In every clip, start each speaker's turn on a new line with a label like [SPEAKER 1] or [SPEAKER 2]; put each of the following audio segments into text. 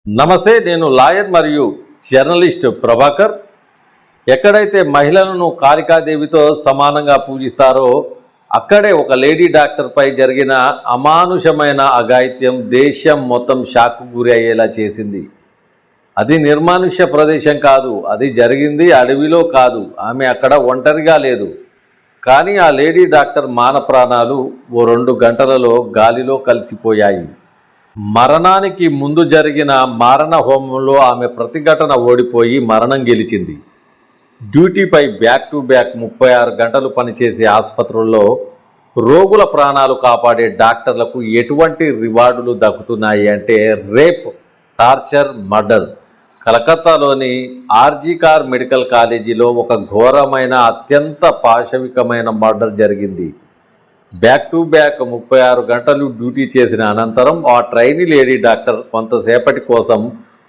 [SPEAKER 1] నమస్తే, నేను లాయర్ మరియు జర్నలిస్ట్ ప్రభాకర్. ఎక్కడైతే మహిళలను కాళికాదేవితో సమానంగా పూజిస్తారో అక్కడే ఒక లేడీ డాక్టర్పై జరిగిన అమానుషమైన అఘాయిత్యం దేశం మొత్తం షాక్కు గురి అయ్యేలా చేసింది. అది నిర్మానుష్య ప్రదేశం కాదు, అది జరిగింది అడవిలో కాదు. ఆమె అక్కడ ఒంటరిగా లేదు. కానీ ఆ లేడీ డాక్టర్ మాన ప్రాణాలు ఓ 2 గంటలలో గాలిలో కలిసిపోయాయి. మరణానికి ముందు జరిగిన మారణ హోమంలో ఆమె ప్రతిఘటన ఓడిపోయి మరణం గెలిచింది. డ్యూటీపై బ్యాక్ టు బ్యాక్ 36 గంటలు పనిచేసే ఆసుపత్రుల్లో రోగుల ప్రాణాలు కాపాడే డాక్టర్లకు ఎటువంటి రివార్డులు దక్కుతున్నాయి అంటే రేప్, టార్చర్, మర్డర్. కలకత్తాలోని ఆర్జీకార్ మెడికల్ కాలేజీలో ఒక ఘోరమైన అత్యంత పాశవికమైన మర్డర్ జరిగింది. బ్యాక్ టు బ్యాక్ 36 గంటలు డ్యూటీ చేసిన అనంతరం ఆ ట్రైనీ లేడీ డాక్టర్ కొంతసేపటి కోసం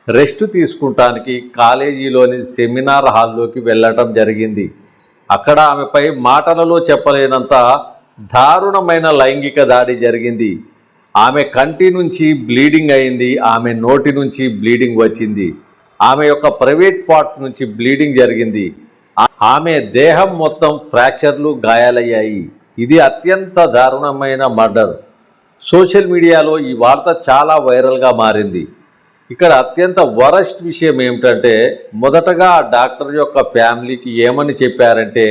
[SPEAKER 1] రెస్ట్ తీసుకుంటానికి కాలేజీలోని సెమినార్ హాల్లోకి వెళ్ళటం జరిగింది. అక్కడ ఆమెపై మాటలలో చెప్పలేనంత దారుణమైన లైంగిక దాడి జరిగింది. ఆమె కంటి నుంచి బ్లీడింగ్ అయింది, ఆమె నోటి నుంచి బ్లీడింగ్ వచ్చింది, ఆమె యొక్క ప్రైవేట్ పార్ట్స్ నుంచి బ్లీడింగ్ జరిగింది, ఆమె దేహం మొత్తం ఫ్రాక్చర్లు, గాయాలయ్యాయి. ఇది అత్యంత దారుణమైన మర్డర్. సోషల్ మీడియాలో ఈ వార్త చాలా వైరల్గా మారింది. ఇక్కడ అత్యంత వరస్ట్ విషయం ఏమిటంటే, మొదటగా ఆ డాక్టర్ యొక్క ఫ్యామిలీకి ఏమని చెప్పారంటే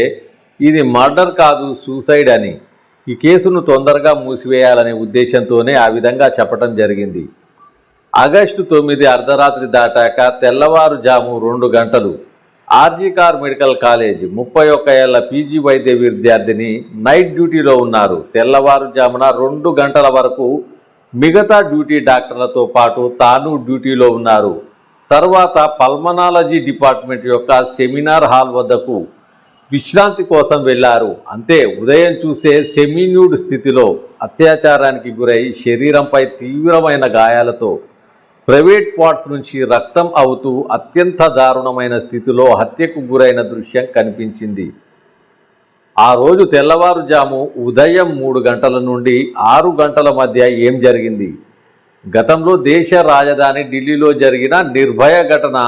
[SPEAKER 1] ఇది మర్డర్ కాదు, సూసైడ్ అని. ఈ కేసును తొందరగా మూసివేయాలనే ఉద్దేశంతోనే ఆ విధంగా చెప్పడం జరిగింది. ఆగస్టు 9 అర్ధరాత్రి దాటాక తెల్లవారుజాము 2 గంటలు ఆర్జీకార్ మెడికల్ కాలేజ్ 31 ఏళ్ల పీజీ వైద్య విద్యార్థిని నైట్ డ్యూటీలో ఉన్నారు. తెల్లవారుజామున 2 గంటల వరకు మిగతా డ్యూటీ డాక్టర్లతో పాటు తాను డ్యూటీలో ఉన్నారు. తర్వాత పల్మనాలజీ డిపార్ట్మెంట్ యొక్క సెమినార్ హాల్ వద్దకు విశ్రాంతి కోసం వెళ్లారు. అంతే, ఉదయం చూసే సెమీన్యూడ్ స్థితిలో అత్యాచారానికి గురై శరీరంపై తీవ్రమైన గాయాలతో ప్రైవేట్ పార్ట్స్ నుంచి రక్తం అవుతూ అత్యంత దారుణమైన స్థితిలో హత్యకు గురైన దృశ్యం కనిపించింది. ఆ రోజు తెల్లవారుజాము ఉదయం 3 గంటల నుండి 6 గంటల మధ్య ఏం జరిగింది? గతంలో దేశ రాజధాని ఢిల్లీలో జరిగిన నిర్భయ ఘటన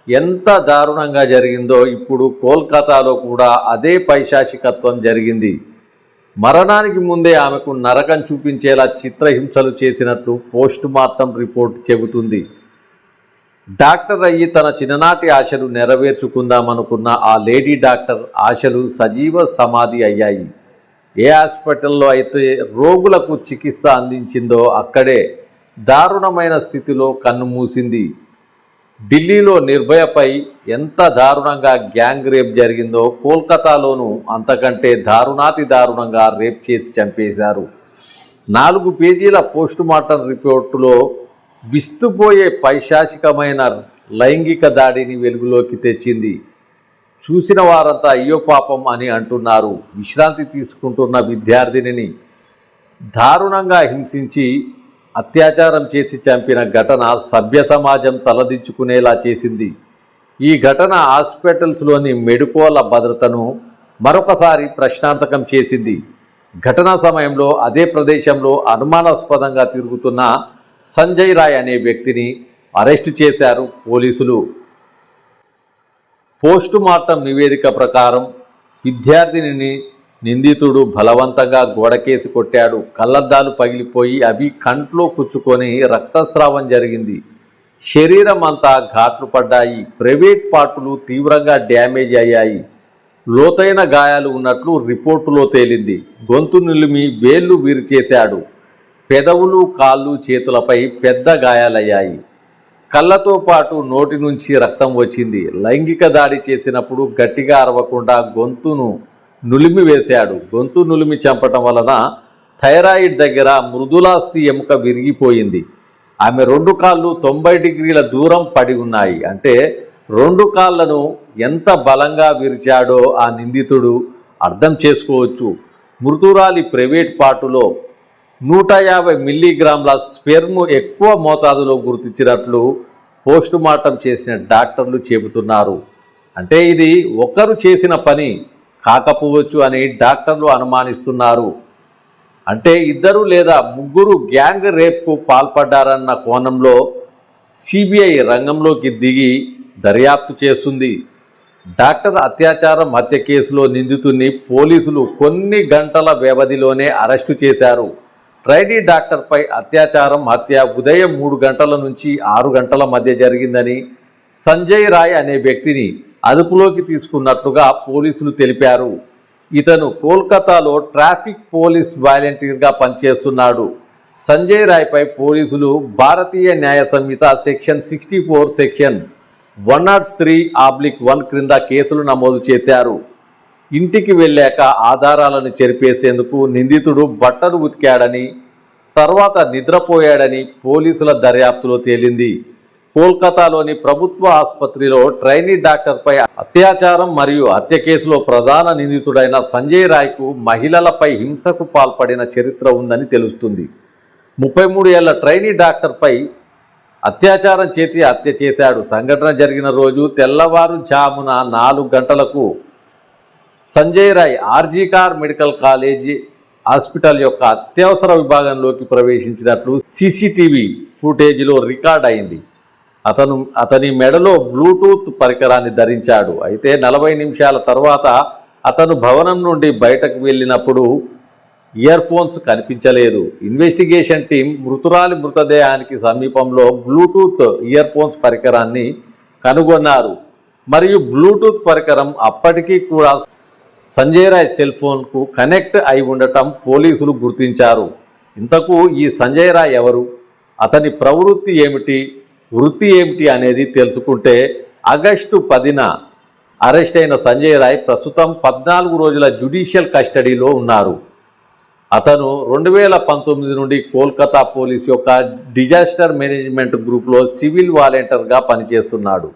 [SPEAKER 1] ఎంత దారుణంగా జరిగిందో ఇప్పుడు కోల్కతాలో కూడా అదే పైశాచికత్వం జరిగింది. మరణానికి ముందే ఆమెకు నరకం చూపించేలా చిత్రహింసలు చేసినట్లు పోస్ట్ మార్టం రిపోర్ట్ చెబుతుంది. డాక్టర్ అయ్యి తన చిన్ననాటి ఆశలు నెరవేర్చుకుందామనుకున్న ఆ లేడీ డాక్టర్ ఆశలు సజీవ సమాధి అయ్యాయి. ఏ హాస్పిటల్లో అయితే రోగులకు చికిత్స అందించిందో అక్కడే దారుణమైన స్థితిలో కన్ను మూసింది. ఢిల్లీలో నిర్భయపై ఎంత దారుణంగా గ్యాంగ్ రేప్ జరిగిందో కోల్కతాలోనూ అంతకంటే దారుణాతి దారుణంగా రేప్ చేసి చంపేశారు. 4 పేజీల పోస్ట్ మార్టం రిపోర్టులో విస్తుపోయే పైశాచికమైన లైంగిక దాడిని వెలుగులోకి తెచ్చింది. చూసిన వారంతా అయ్యో పాపం అని అంటున్నారు. విశ్రాంతి తీసుకుంటున్న విద్యార్థినిని దారుణంగా హింసించి అత్యాచారం చేసి చంపిన ఘటన సభ్య సమాజం తలదించుకునేలా చేసింది. ఈ ఘటన హాస్పిటల్స్లోని మెడికోల భద్రతను మరొకసారి ప్రశ్నార్థకం చేసింది. ఘటనా సమయంలో అదే ప్రదేశంలో అనుమానాస్పదంగా తిరుగుతున్న సంజయ్ రాయ్ అనే వ్యక్తిని అరెస్టు చేశారు పోలీసులు. పోస్టు మార్టం నివేదిక ప్రకారం విద్యార్థినిని నిందితుడు బలవంతంగా గోడకేసి కొట్టాడు. కళ్ళద్దాలు పగిలిపోయి అవి కంట్లో కుచ్చుకొని రక్తస్రావం జరిగింది. శరీరం అంతా ఘాట్లు పడ్డాయి. ప్రైవేట్ పార్టులు తీవ్రంగా డ్యామేజ్ అయ్యాయి. లోతైన గాయాలు ఉన్నట్లు రిపోర్టులో తేలింది. గొంతు నిలిమి వేళ్లు విరిచేశాడు. పెదవులు, కాళ్ళు, చేతులపై పెద్ద గాయాలయ్యాయి. కళ్ళతో పాటు నోటి నుంచి రక్తం వచ్చింది. లైంగిక దాడి చేసినప్పుడు గట్టిగా అరవకుండా గొంతును నులిమి వేశాడు. గొంతు నులిమి చంపటం వలన థైరాయిడ్ దగ్గర మృదులాస్థి ఎముక విరిగిపోయింది. ఆమె 2 కాళ్ళు 90 డిగ్రీల దూరం పడి ఉన్నాయి. అంటే 2 కాళ్లను ఎంత బలంగా విరిచాడో ఆ నిందితుడు అర్థం చేసుకోవచ్చు. మృతురాలి ప్రైవేట్ పార్టులో 150 మిల్లీగ్రాముల స్పెర్మ్ ఎక్కువ మోతాదులో గుర్తించినట్లు పోస్ట్ మార్టం చేసిన డాక్టర్లు చెబుతున్నారు. అంటే ఇది ఒకరు చేసిన పని కాకపోవచ్చు అని డాక్టర్లు అనుమానిస్తున్నారు. అంటే 2 లేదా 3 గ్యాంగ్ రేప్కు పాల్పడ్డారన్న కోణంలో సిబిఐ రంగంలోకి దిగి దర్యాప్తు చేస్తుంది. డాక్టర్ అత్యాచారం హత్య కేసులో నిందితుడిని పోలీసులు కొన్ని గంటల వ్యవధిలోనే అరెస్టు చేశారు. ట్రైనీ డాక్టర్పై అత్యాచారం హత్య ఉదయం 3 గంటల నుంచి 6 గంటల మధ్య జరిగిందని సంజయ్ రాయ్ అనే వ్యక్తిని అదుపులోకి తీసుకున్నట్లుగా పోలీసులు తెలిపారు. ఇతను కోల్కతాలో ట్రాఫిక్ పోలీస్ వాలంటీర్గా పనిచేస్తున్నాడు. సంజయ్ రాయ్పై పోలీసులు భారతీయ న్యాయ సంహిత సెక్షన్ 64 సెక్షన్ 103/1 క్రింద కేసులు నమోదు చేశారు. ఇంటికి వెళ్ళాక ఆధారాలను చెరిపేసేందుకు నిందితుడు బట్టలు ఉతికాడని, తర్వాత నిద్రపోయాడని పోలీసుల దర్యాప్తులో తేలింది. కోల్కతాలోని ప్రభుత్వ ఆసుపత్రిలో ట్రైనీ డాక్టర్పై అత్యాచారం మరియు హత్య కేసులో ప్రధాన నిందితుడైన సంజయ్ రాయ్కు మహిళలపై హింసకు పాల్పడిన చరిత్ర ఉందని తెలుస్తుంది. 33 ఏళ్ల ట్రైనీ డాక్టర్పై అత్యాచారం చేసి హత్య చేశాడు. సంఘటన జరిగిన రోజు తెల్లవారుజామున 4 గంటలకు Sanjay Roy RG Kar medical college hospital యొక్క అత్యవసర విభాగంలోకి ప్రవేశించినట్లు సీసీటీవీ ఫుటేజ్లో రికార్డ్ అయింది. అతని మెడలో బ్లూటూత్ పరికరాన్ని ధరించాడు. అయితే 40 నిమిషాల తర్వాత అతను భవనం నుండి బయటకు వెళ్ళినప్పుడు ఇయర్ ఫోన్స్ కనిపించలేదు. ఇన్వెస్టిగేషన్ టీం మృతురాలి మృతదేహానికి సమీపంలో బ్లూటూత్ ఇయర్ ఫోన్స్ పరికరాన్ని కనుగొన్నారు మరియు బ్లూటూత్ పరికరం అప్పటికీ కూడా సంజయ్ రాయ్ సెల్ ఫోన్కు కనెక్ట్ అయి ఉండటం పోలీసులు గుర్తించారు. ఇంతకు ఈ సంజయ్ రాయ్ ఎవరు, అతని ప్రవృత్తి ఏమిటి, వృత్తి ఏమిటి అనేది తెలుసుకుంటే ఆగస్టు 10న అరెస్ట్ అయిన సంజయ్ రాయ్ ప్రస్తుతం 14 రోజుల జ్యుడిషియల్ కస్టడీలో ఉన్నారు. అతను 2019 నుండి కోల్కతా పోలీస్ యొక్క డిజాస్టర్ మేనేజ్మెంట్ గ్రూప్లో సివిల్ వాలంటీర్గా పనిచేస్తున్నాడు.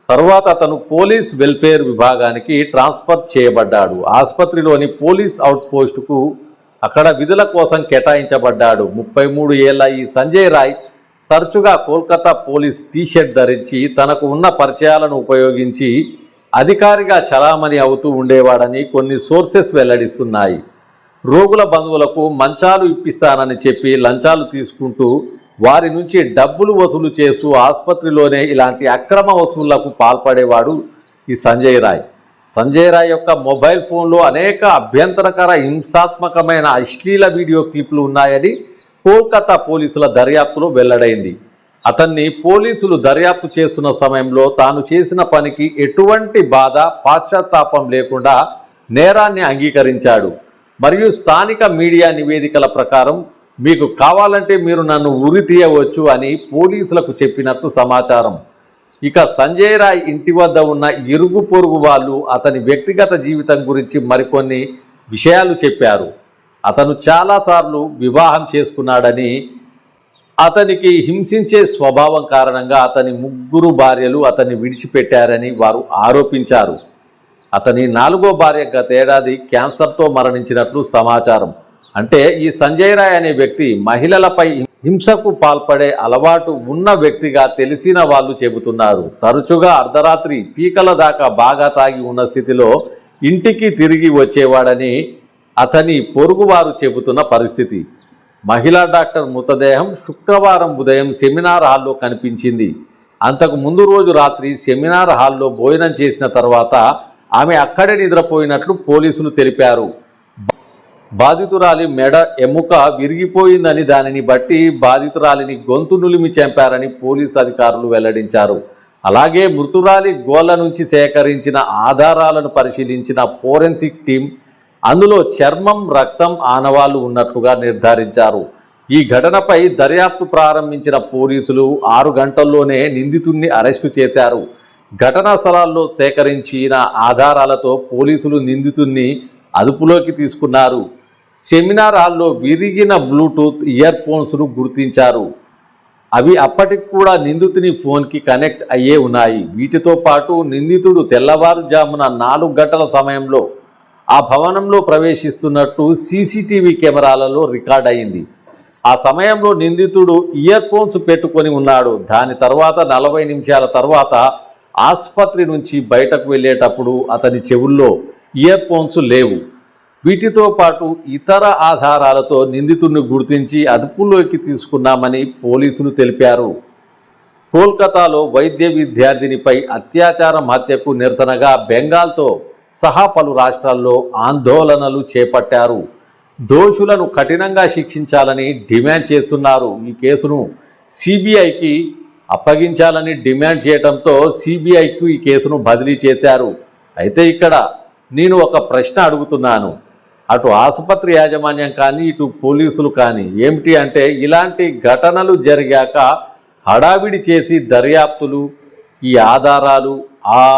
[SPEAKER 1] తరువాత అతను పోలీస్ వెల్ఫేర్ విభాగానికి ట్రాన్స్ఫర్ చేయబడ్డాడు. ఆసుపత్రిలోని పోలీస్ అవుట్ పోస్టుకు అక్కడ విధుల కోసం కేటాయించబడ్డాడు. 33 ఏళ్ల ఈ సంజయ్ రాయ్ తరచుగా కోల్కతా పోలీస్ టీషర్ట్ ధరించి తనకు ఉన్న పరిచయాలను ఉపయోగించి అధికారిగా చలామణి అవుతూ ఉండేవాడని కొన్ని సోర్సెస్ వెల్లడిస్తున్నాయి. రోగుల బంధువులకు మంచాలు ఇప్పిస్తానని చెప్పి లంచాలు తీసుకుంటూ వారి నుంచి డబ్బులు వసూలు చేస్తూ ఆసుపత్రిలోనే ఇలాంటి అక్రమ వసూళ్లకు పాల్పడేవాడు ఈ సంజయ్ రాయ్. సంజయ్ రాయ్ యొక్క మొబైల్ ఫోన్లో అనేక అభ్యంతరకర హింసాత్మకమైన అశ్లీల వీడియో క్లిప్లు ఉన్నాయని కోల్కతా పోలీసుల దర్యాప్తులో వెల్లడైంది. అతన్ని పోలీసులు దర్యాప్తు చేస్తున్న సమయంలో తాను చేసిన పనికి ఎటువంటి బాధ, పాశ్చాత్తాపం లేకుండా నేరాన్ని అంగీకరించాడు మరియు స్థానిక మీడియా నివేదికల ప్రకారం మీకు కావాలంటే మీరు నన్ను ఉరి తీయవచ్చు అని పోలీసులకు చెప్పినట్టు సమాచారం. ఇక సంజయ్ రాయ్ ఇంటి వద్ద ఉన్న ఇరుగు పొరుగు వాళ్ళు అతని వ్యక్తిగత జీవితం గురించి మరికొన్ని విషయాలు చెప్పారు. అతను చాలాసార్లు వివాహం చేసుకున్నాడని, అతనికి హింసించే స్వభావం కారణంగా అతని 3 భార్యలు అతన్ని విడిచిపెట్టారని వారు ఆరోపించారు. అతని 4వ భార్య గతేడాది క్యాన్సర్తో మరణించినట్లు సమాచారం. అంటే ఈ సంజయ్ రాయ్ అనే వ్యక్తి మహిళలపై హింసకు పాల్పడే అలవాటు ఉన్న వ్యక్తిగా తెలిసిన వాళ్ళు చెబుతున్నారు. తరచుగా అర్ధరాత్రి పీకల దాకా బాగా తాగి ఉన్న స్థితిలో ఇంటికి తిరిగి వచ్చేవాడని అతని పొరుగువారు చెబుతున్న పరిస్థితి. మహిళా డాక్టర్ మృతదేహం శుక్రవారం ఉదయం సెమినార్ హాల్లో కనిపించింది. అంతకు ముందు రోజు రాత్రి సెమినార్ హాల్లో భోజనం చేసిన తర్వాత ఆమె అక్కడే నిద్రపోయినట్లు పోలీసులు తెలిపారు. బాధితురాలి మెడ ఎముక విరిగిపోయిందని, దానిని బట్టి బాధితురాలిని గొంతు నులిమి చంపారని పోలీసు అధికారులు వెల్లడించారు. అలాగే మృతురాలి గోళ్ల నుంచి సేకరించిన ఆధారాలను పరిశీలించిన ఫోరెన్సిక్ టీం అందులో చర్మం, రక్తం ఆనవాళ్లు ఉన్నట్లుగా నిర్ధారించారు. ఈ ఘటనపై దర్యాప్తు ప్రారంభించిన పోలీసులు 6 గంటల్లోనే నిందితుడిని అరెస్టు చేశారు. ఘటనా స్థలాల్లో సేకరించిన ఆధారాలతో పోలీసులు నిందితుడిని అదుపులోకి తీసుకున్నారు. సెమినార్ హాల్లో విరిగిన బ్లూటూత్ ఇయర్ ఫోన్స్ను గుర్తించారు. అవి అప్పటికి కూడా నిందితుని ఫోన్కి కనెక్ట్ అయ్యే ఉన్నాయి. వీటితో పాటు నిందితుడు తెల్లవారుజామున 4 గంటల సమయంలో ఆ భవనంలో ప్రవేశిస్తున్నట్టు సీసీటీవీ కెమెరాలలో రికార్డ్ అయింది. ఆ సమయంలో నిందితుడు ఇయర్ ఫోన్స్ పెట్టుకొని ఉన్నాడు. దాని తర్వాత 40 నిమిషాల తర్వాత ఆసుపత్రి నుంచి బయటకు వెళ్ళేటప్పుడు అతని చెవుల్లో ఇయర్ ఫోన్స్ లేవు. వీటితో పాటు ఇతర ఆధారాలతో నిందితుడిని గుర్తించి అదుపులోకి తీసుకున్నామని పోలీసులు తెలిపారు. కోల్కతాలో వైద్య విద్యార్థినిపై అత్యాచారం హత్యకు నిరసనగా బెంగాల్తో సహా పలు రాష్ట్రాల్లో ఆందోళనలు చేపట్టారు. దోషులను కఠినంగా శిక్షించాలని డిమాండ్ చేస్తున్నారు. ఈ కేసును సిబిఐకి అప్పగించాలని డిమాండ్ చేయడంతో సిబిఐకు ఈ కేసును బదిలీ చేశారు. అయితే ఇక్కడ నేను ఒక ప్రశ్న అడుగుతున్నాను. అటు ఆసుపత్రి యాజమాన్యం కానీ ఇటు పోలీసులు కానీ ఏమిటి అంటే, ఇలాంటి ఘటనలు జరిగాక హడావిడి చేసి దర్యాప్తులు, ఈ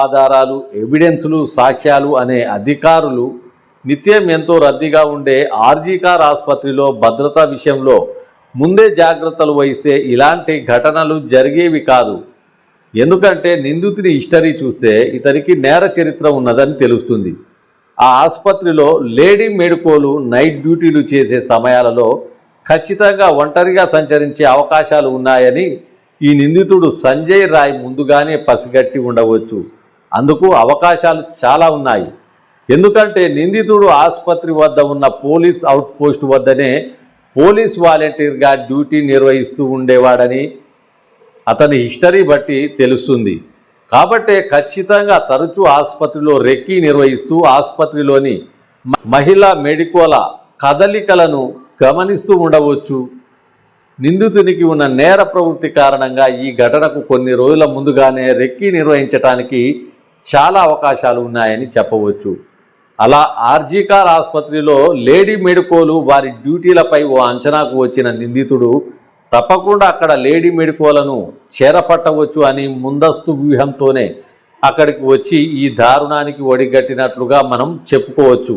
[SPEAKER 1] ఆధారాలు ఎవిడెన్సులు సాక్ష్యాలు అనే అధికారులు నిత్యం ఎంతో రద్దీగా ఉండే ఆర్జీకార్ ఆసుపత్రిలో భద్రతా విషయంలో ముందే జాగ్రత్తలు వహిస్తే ఇలాంటి ఘటనలు జరిగేవి కాదు. ఎందుకంటే నిందితుని హిస్టరీ చూస్తే ఇతనికి నేర చరిత్ర ఉన్నదని తెలుస్తుంది. ఆ ఆసుపత్రిలో లేడీ మెడికోలు నైట్ డ్యూటీలు చేసే సమయాలలో ఖచ్చితంగా ఒంటరిగా సంచరించే అవకాశాలు ఉన్నాయని ఈ నిందితుడు సంజయ్ రాయ్ ముందుగానే పసిగట్టి ఉండవచ్చు. అందుకు అవకాశాలు చాలా ఉన్నాయి. ఎందుకంటే నిందితుడు ఆసుపత్రి వద్ద ఉన్న పోలీస్ అవుట్ పోస్ట్ వద్దనే పోలీస్ వాలంటీర్గా డ్యూటీ నిర్వహిస్తూ ఉండేవాడని అతని హిస్టరీ బట్టి తెలుస్తుంది. కాబట్టే ఖచ్చితంగా తరచూ ఆసుపత్రిలో రెక్కీ నిర్వహిస్తూ ఆసుపత్రిలోని మహిళా మెడికోల కదలికలను గమనిస్తూ ఉండవచ్చు. నిందితునికి ఉన్న నేర ప్రవృత్తి కారణంగా ఈ ఘటనకు కొన్ని రోజుల ముందుగానే రెక్కీ నిర్వహించడానికి చాలా అవకాశాలు ఉన్నాయని చెప్పవచ్చు. అలా ఆర్జీకార్ ఆసుపత్రిలో లేడీ మెడికోలు వారి డ్యూటీలపై ఓ అంచనాకు వచ్చిన నిందితుడు తప్పకుండా అక్కడ లేడీ మెడికోలను చేరపట్టవచ్చు అని ముందస్తు వ్యూహంతోనే అక్కడికి వచ్చి ఈ దారుణానికి ఒడిగట్టినట్లుగా మనం చెప్పుకోవచ్చు.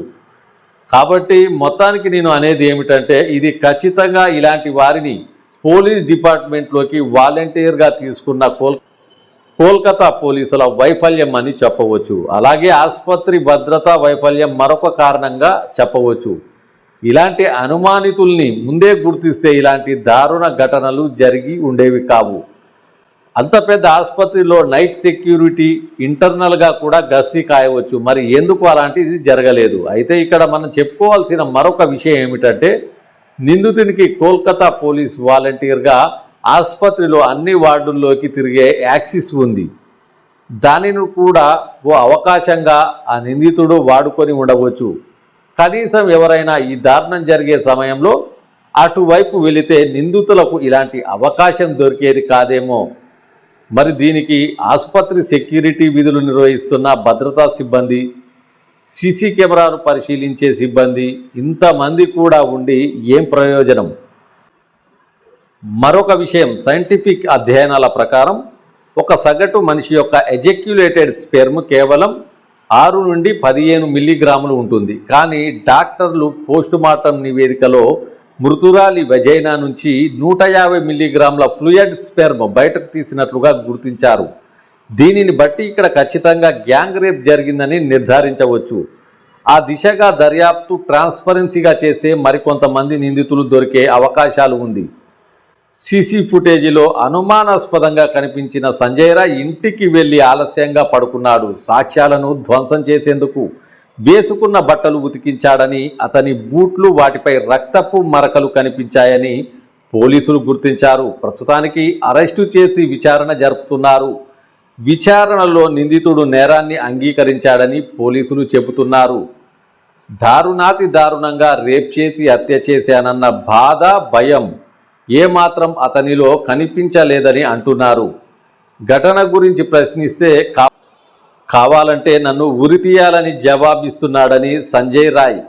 [SPEAKER 1] కాబట్టి మొత్తానికి నేను అనేది ఏమిటంటే, ఇది ఖచ్చితంగా ఇలాంటి వారిని పోలీస్ డిపార్ట్మెంట్లోకి వాలంటీర్గా తీసుకున్న కోల్కతా పోలీసుల వైఫల్యం అని చెప్పవచ్చు. అలాగే ఆసుపత్రి భద్రతా వైఫల్యం మరొక కారణంగా చెప్పవచ్చు. ఇలాంటి అనుమానితుల్ని ముందే గుర్తిస్తే ఇలాంటి దారుణ ఘటనలు జరిగి ఉండేవి కావు. అంత పెద్ద ఆసుపత్రిలో నైట్ సెక్యూరిటీ ఇంటర్నల్గా కూడా గస్తీ కాయవచ్చు. మరి ఎందుకు అలాంటిది జరగలేదు? అయితే ఇక్కడ మనం చెప్పుకోవాల్సిన మరొక విషయం ఏమిటంటే, నిందితునికి కోల్కతా పోలీస్ వాలంటీర్గా ఆసుపత్రిలో అన్ని వార్డుల్లోకి తిరిగే యాక్సెస్ ఉంది. దానిని కూడా ఓ అవకాశంగా ఆ నిందితుడు వాడుకొని ఉండవచ్చు. కనీసం ఎవరైనా ఈ దారుణం జరిగే సమయంలో అటువైపు వెళితే నిందితులకు ఇలాంటి అవకాశం దొరికేది కాదేమో. మరి దీనికి ఆసుపత్రి సెక్యూరిటీ విధులు నిర్వహిస్తున్న భద్రతా సిబ్బంది, సీసీ కెమెరాను పరిశీలించే సిబ్బంది ఇంతమంది కూడా ఉండి ఏం ప్రయోజనం? మరొక విషయం, సైంటిఫిక్ అధ్యయనాల ప్రకారం ఒక సగటు మనిషి యొక్క ఎజెక్యులేటెడ్ స్పెర్మ్ కేవలం 6 నుండి 15 మిల్లీగ్రాములు ఉంటుంది. కానీ డాక్టర్లు పోస్టుమార్టం నివేదికలో మృతురాలి వెజైనా నుంచి 150 మిల్లీగ్రాముల ఫ్లూయిడ్ స్పెర్మ్ బయటకు తీసినట్లుగా గుర్తించారు. దీనిని బట్టి ఇక్కడ ఖచ్చితంగా గ్యాంగ్ రేప్ జరిగిందని నిర్ధారించవచ్చు. ఆ దిశగా దర్యాప్తు ట్రాన్స్పరెన్సీగా చేసే మరికొంతమంది నిందితులు దొరికే అవకాశాలు ఉంది. సీసీ ఫుటేజీలో అనుమానాస్పదంగా కనిపించిన సంజయ్ రాయ్ ఇంటికి వెళ్లి ఆలస్యంగా పడుకున్నాడు. సాక్ష్యాలను ధ్వంసం చేసేందుకు వేసుకున్న బట్టలు ఉతికించాడని, అతని బూట్లు వాటిపై రక్తపు మరకలు కనిపించాయని పోలీసులు గుర్తించారు. ప్రస్తుతానికి అరెస్టు చేసి విచారణ జరుపుతున్నారు. విచారణలో నిందితుడు నేరాన్ని అంగీకరించాడని పోలీసులు చెబుతున్నారు. దారుణాతి దారుణంగా రేప్ చేసి హత్య చేశానన్న బాధ, భయం ఏమాత్రం అతనిలో కనిపించలేదని అంటున్నారు. ఘటన గురించి ప్రశ్నిస్తే కావాలంటే నన్ను ఉరితీయాలని జవాబిస్తున్నాడని సంజయ్ రాయ్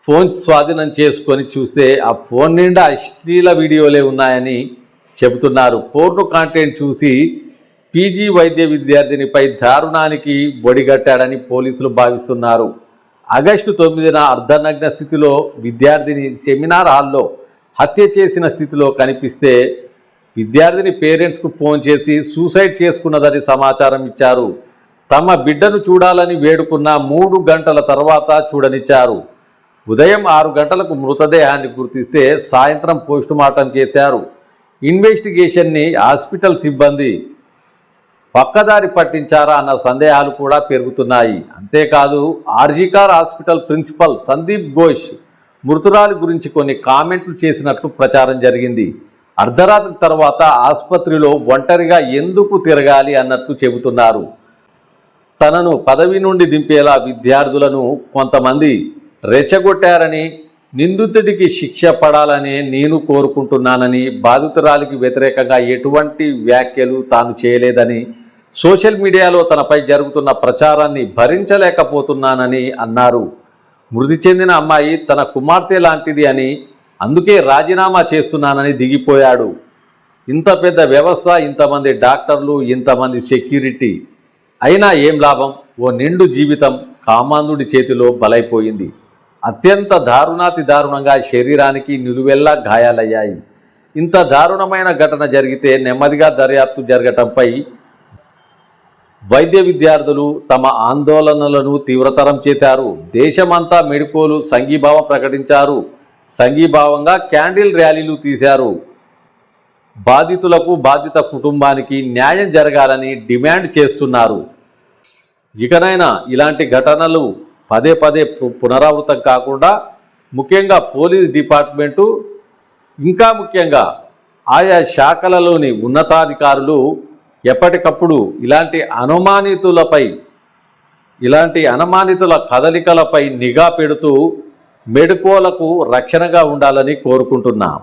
[SPEAKER 1] ఫోన్ స్వాధీనం చేసుకొని చూస్తే ఆ ఫోన్ నిండా అశ్లీల వీడియోలే ఉన్నాయని చెబుతున్నారు. పోర్ను కాంటెంట్ చూసి పీజీ వైద్య విద్యార్థినిపై దారుణానికి ఒడిగట్టాడని పోలీసులు భావిస్తున్నారు. ఆగస్టు 9న అర్ధనగ్న స్థితిలో విద్యార్థిని సెమినార్ హాల్లో హత్య చేసిన స్థితిలో కనిపిస్తే విద్యార్థిని పేరెంట్స్కు ఫోన్ చేసి సూసైడ్ చేసుకున్నదని సమాచారం ఇచ్చారు. తమ బిడ్డను చూడాలని వేడుకున్న 3 గంటల తర్వాత చూడనిచ్చారు. ఉదయం 6 గంటలకు మృతదేహాన్ని గుర్తిస్తే సాయంత్రం పోస్టుమార్టం చేశారు. ఇన్వెస్టిగేషన్ని హాస్పిటల్ సిబ్బంది పక్కదారి పట్టించారా అన్న సందేహాలు కూడా పెరుగుతున్నాయి. అంతేకాదు ఆర్జీకార్ హాస్పిటల్ ప్రిన్సిపల్ సందీప్ ఘోష్ మృతురాలి గురించి కొన్ని కామెంట్లు చేసినట్లు ప్రచారం జరిగింది. అర్ధరాత్రి తర్వాత ఆసుపత్రిలో ఒంటరిగా ఎందుకు తిరగాలి అన్నట్టు చెబుతున్నారు. తనను పదవి నుండి దింపేలా విద్యార్థులను కొంతమంది రెచ్చగొట్టారని, నిందితుడికి శిక్ష పడాలని నేను కోరుకుంటున్నానని, బాధితురాలికి వ్యతిరేకంగా ఎటువంటి వ్యాఖ్యలు తాను చేయలేదని, సోషల్ మీడియాలో తనపై జరుగుతున్న ప్రచారాన్ని భరించలేకపోతున్నానని అన్నారు. మృతి చెందిన అమ్మాయి తన కుమార్తె లాంటిది అని, అందుకే రాజీనామా చేస్తున్నానని దిగిపోయాడు. ఇంత పెద్ద వ్యవస్థ, ఇంతమంది డాక్టర్లు, ఇంతమంది సెక్యూరిటీ అయినా ఏం లాభం? ఓ నిండు జీవితం కామాంధుడి చేతిలో బలైపోయింది. అత్యంత దారుణాతి దారుణంగా శరీరానికి నిలువెల్లా గాయాలయ్యాయి. ఇంత దారుణమైన ఘటన జరిగితే నెమ్మదిగా దర్యాప్తు జరగటంపై వైద్య విద్యార్థులు తమ ఆందోళనలను తీవ్రతరం చేశారు. దేశమంతా మెడికోలు సంఘీభావం ప్రకటించారు. సంఘీభావంగా క్యాండిల్ ర్యాలీలు తీశారు. బాధితులకు, బాధిత కుటుంబానికి న్యాయం జరగాలని డిమాండ్ చేస్తున్నారు. ఇకనైనా ఇలాంటి ఘటనలు పదే పదే పునరావృతం కాకుండా ముఖ్యంగా పోలీస్ డిపార్ట్మెంటు, ఇంకా ముఖ్యంగా ఆయా శాఖలలోని ఉన్నతాధికారులు ఎప్పటికప్పుడు ఇలాంటి అనుమానితుల కదలికలపై నిఘా పెడుతూ మెడికోలకు రక్షణగా ఉండాలని కోరుకుంటున్నాం.